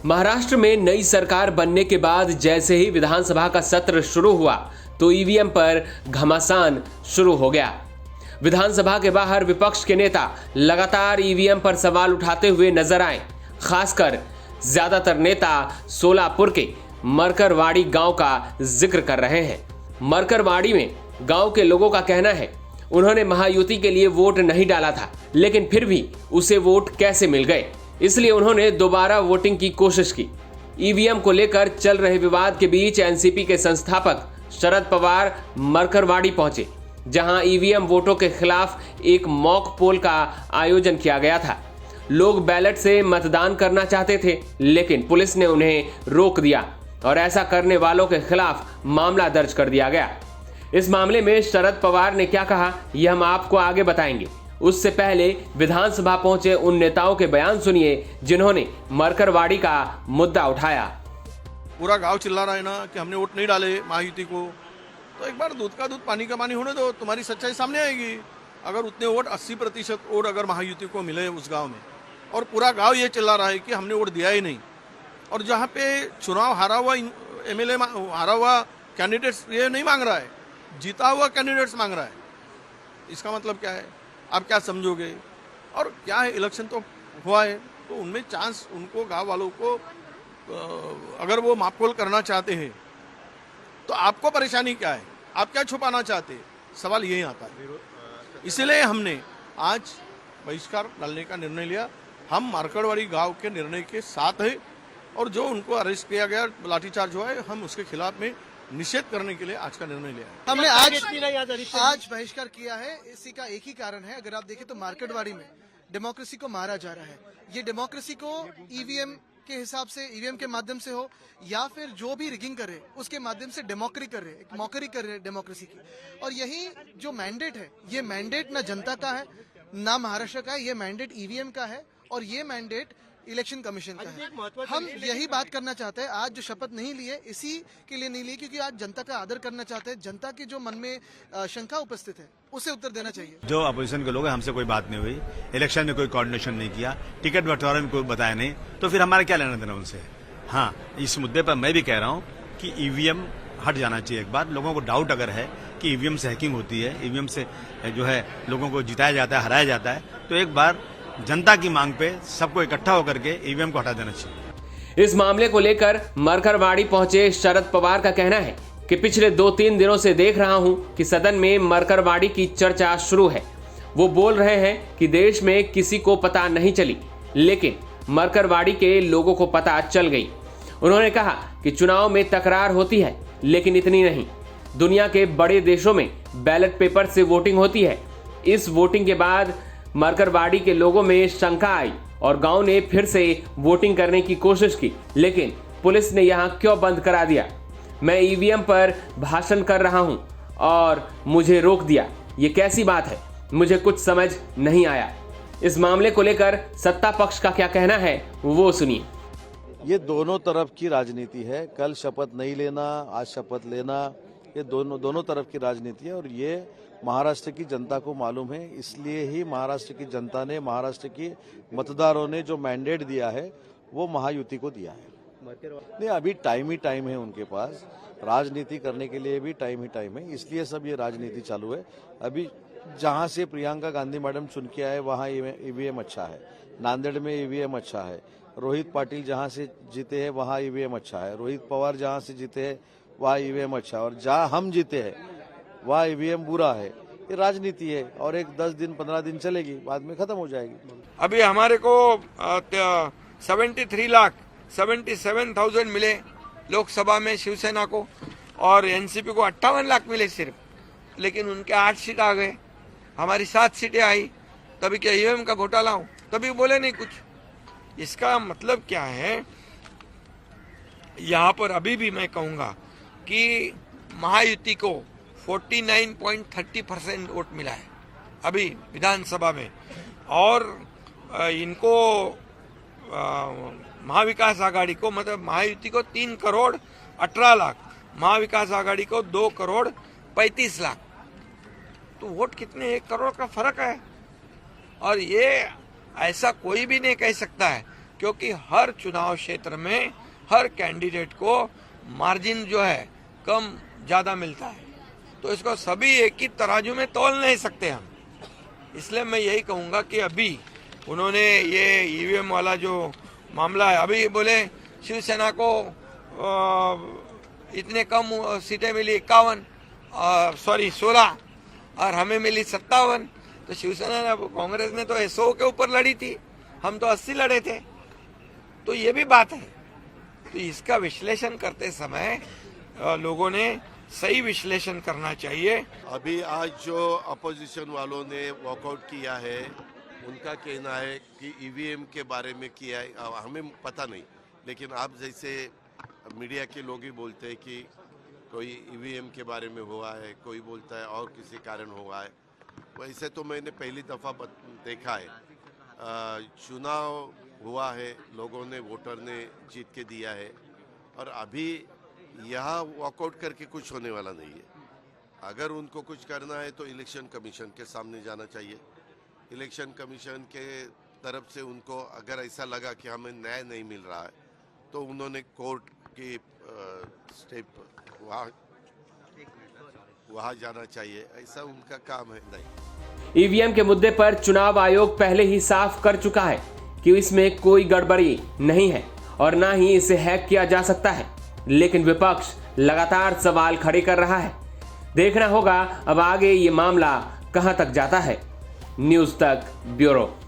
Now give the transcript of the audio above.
महाराष्ट्र में नई सरकार बनने के बाद जैसे ही विधानसभा का सत्र शुरू हुआ तो ईवीएम पर घमासान शुरू हो गया। विधानसभा के बाहर विपक्ष के नेता लगातार ईवीएम पर सवाल उठाते हुए नजर आए। खासकर ज्यादातर नेता सोलापुर के मरकरवाड़ी गांव का जिक्र कर रहे हैं। मरकरवाड़ी में गांव के लोगों का कहना है उन्होंने महायुति के लिए वोट नहीं डाला था, लेकिन फिर भी उसे वोट कैसे मिल गए, इसलिए उन्होंने दोबारा वोटिंग की कोशिश की। ईवीएम को लेकर चल रहे विवाद के बीच एनसीपी के संस्थापक शरद पवार मरकरवाड़ी पहुंचे, जहां ईवीएम वोटों के खिलाफ एक मॉक पोल का आयोजन किया गया था। लोग बैलेट से मतदान करना चाहते थे, लेकिन पुलिस ने उन्हें रोक दिया और ऐसा करने वालों के खिलाफ मामला दर्ज कर दिया गया। इस मामले में शरद पवार ने क्या कहा, यह हम आपको आगे बताएंगे। उससे पहले विधानसभा पहुंचे उन नेताओं के बयान सुनिए जिन्होंने मरकरवाड़ी का मुद्दा उठाया। पूरा गांव चिल्ला रहा है ना कि हमने वोट नहीं डाले महायुति को, तो एक बार दूध का दूध पानी का पानी होने दो, तुम्हारी सच्चाई सामने आएगी। अगर उतने वोट 80% वोट अगर महायुति को मिले उस गांव में, और पूरा गांव ये चिल्ला रहा है कि हमने वोट दिया ही नहीं, और जहाँ पे चुनाव हारा हुआ एमएलए हारा हुआ कैंडिडेट्स ये नहीं मांग रहा है, जीता हुआ कैंडिडेट्स मांग रहा है, इसका मतलब क्या है? आप क्या समझोगे? और क्या है, इलेक्शन तो हुआ है, तो उनमें चांस उनको गांव वालों को अगर वो मापतोल करना चाहते हैं तो आपको परेशानी क्या है? आप क्या छुपाना चाहते हैं? सवाल यही आता है। इसलिए हमने आज बहिष्कार डालने का निर्णय लिया। हम मरकरवाड़ी गांव के निर्णय के साथ है, और जो उनको अरेस्ट किया गया, लाठीचार्ज हुआ है, हम उसके खिलाफ में निषेध करने के लिए आज का निर्णय लिया है। हमने आज बहिष्कार किया है। इसी का एक ही कारण है, अगर आप देखें तो मरकरवाड़ी में डेमोक्रेसी को मारा जा रहा है। ये डेमोक्रेसी को ईवीएम के हिसाब से, ईवीएम के माध्यम से हो या फिर जो भी रिगिंग कर रहे उसके माध्यम से मॉकरी कर रहे डेमोक्रेसी की। और यही जो मैंडेट है, ये मैंडेट ना जनता का है ना महाराष्ट्र का है, ये मैंडेट ईवीएम का है और ये मैंडेट इलेक्शन कमीशन का है। हम यही बात करना चाहते हैं। आज जो शपथ नहीं लिए इसी के लिए नहीं लिए क्योंकि आज जनता का आदर करना चाहते हैं। जनता की जो मन में शंका उपस्थित है उसे उत्तर देना चाहिए। जो अपोजिशन के लोग हैं, हमसे कोई बात नहीं हुई, इलेक्शन में कोई कोऑर्डिनेशन नहीं किया, टिकट बंटवारे में कोई बताया नहीं, तो फिर हमारा क्या लेना देना उनसे। हाँ, इस मुद्दे पर मैं भी कह रहा हूँ कि ईवीएम हट जाना चाहिए। एक बार लोगों को डाउट अगर है कि ईवीएम से हैकिंग होती है, ईवीएम से जो है लोगों को जिताया जाता है, हराया जाता है, तो एक बार जनता की मांग पे सबको इकट्ठा होकर के ईवीएम को हटा देना चाहिए। इस मामले को लेकर मरकरवाड़ी पहुंचे शरद पवार का कहना है कि पिछले 2-3 दिनों से देख रहा हूं कि सदन में मरकरवाड़ी की चर्चा शुरू है। वो बोल रहे हैं कि देश में किसी को पता नहीं चली, लेकिन मरकरवाड़ी के लोगों को पता चल गई। उन्होंने कहा कि चुनाव में तकरार होती है, लेकिन इतनी नहीं। दुनिया के बड़े देशों में बैलेट पेपर से वोटिंग होती है। इस वोटिंग के बाद मरकरवाड़ी के लोगों में शंका आई और गांव ने फिर से वोटिंग करने की कोशिश की, लेकिन पुलिस ने यहां क्यों बंद करा दिया? मैं ईवीएम पर भाषण कर रहा हूं और मुझे रोक दिया, ये कैसी बात है? मुझे कुछ समझ नहीं आया। इस मामले को लेकर सत्ता पक्ष का क्या कहना है वो सुनिए। ये दोनों तरफ की राजनीति है। कल शपथ नहीं लेना, आज शपथ लेना, ये दोनों तरफ की राजनीति है और ये महाराष्ट्र की जनता को मालूम है। इसलिए ही महाराष्ट्र की जनता ने, महाराष्ट्र की मतदारों ने जो मैंडेट दिया है वो महायुति को दिया है। नहीं, अभी टाइम ही टाइम है उनके पास, राजनीति करने के लिए भी टाइम ही टाइम है, इसलिए सब ये राजनीति चालू है। अभी जहां से प्रियंका गांधी मैडम चुन के आए वहां ईवीएम अच्छा है, नांदेड़ में ईवीएम अच्छा है, रोहित पाटिल जहां से जीते हैं वहां ईवीएम अच्छा है, रोहित पवार जहां से जीते हैं वहां ईवीएम अच्छा है, और जहां हम जीते हैं वहाँ ईवीएम बुरा है। ये राजनीति है और एक 10 दिन 15 दिन चलेगी, बाद में खत्म हो जाएगी। अभी हमारे को 77,000 मिले लोकसभा में शिवसेना को, और एनसीपी को 58 लाख मिले सिर्फ, लेकिन उनके 8 सीट आ गए, हमारी 7 सीटें आई। तभी क्या ईवीएम का घोटाला हो? तभी बोले नहीं कुछ। इसका मतलब क्या है? यहाँ पर अभी भी मैं कहूँगा कि महायुति को 49.30% वोट मिला है अभी विधानसभा में, और इनको महाविकास आघाड़ी को, मतलब महायुति को 3 करोड़ 18 लाख, महाविकास आघाड़ी को 2 करोड़ 35 लाख। तो वोट कितने, 1 करोड़ का फर्क है। और ये ऐसा कोई भी नहीं कह सकता है क्योंकि हर चुनाव क्षेत्र में हर कैंडिडेट को मार्जिन जो है कम ज़्यादा मिलता है, तो इसको सभी एक ही तराजू में तौल नहीं सकते हम। इसलिए मैं यही कहूँगा कि अभी उन्होंने ये ईवीएम वाला जो मामला है, अभी बोले शिवसेना को इतने कम सीटें मिली 16 और हमें मिली 57। तो शिवसेना ने, कांग्रेस ने तो 100 के ऊपर लड़ी थी, हम तो 80 लड़े थे। तो ये भी बात है। तो इसका विश्लेषण करते समय लोगों ने सही विश्लेषण करना चाहिए। अभी आज जो अपोजिशन वालों ने वॉकआउट किया है, उनका कहना है कि ईवीएम के बारे में किया है, हमें पता नहीं, लेकिन आप जैसे मीडिया के लोग ही बोलते हैं कि कोई ईवीएम के बारे में हुआ है, कोई बोलता है और किसी कारण हुआ है। वैसे तो मैंने पहली दफ़ा देखा है, चुनाव हुआ है, लोगों ने, वोटर ने जीत के दिया है, और अभी यहाँ वॉकआउट करके कुछ होने वाला नहीं है। अगर उनको कुछ करना है तो इलेक्शन कमीशन के सामने जाना चाहिए। इलेक्शन कमीशन के तरफ से उनको अगर ऐसा लगा कि हमें न्याय नहीं मिल रहा है तो उन्होंने कोर्ट की स्टेप वहाँ जाना चाहिए, ऐसा उनका काम है। नहीं, ईवीएम के मुद्दे पर चुनाव आयोग पहले ही साफ कर चुका है कि इसमें कोई गड़बड़ी नहीं है और ना ही इसे हैक किया जा सकता है, लेकिन विपक्ष लगातार सवाल खड़े कर रहा है। देखना होगा अब आगे ये मामला कहां तक जाता है। न्यूज़ तक ब्यूरो।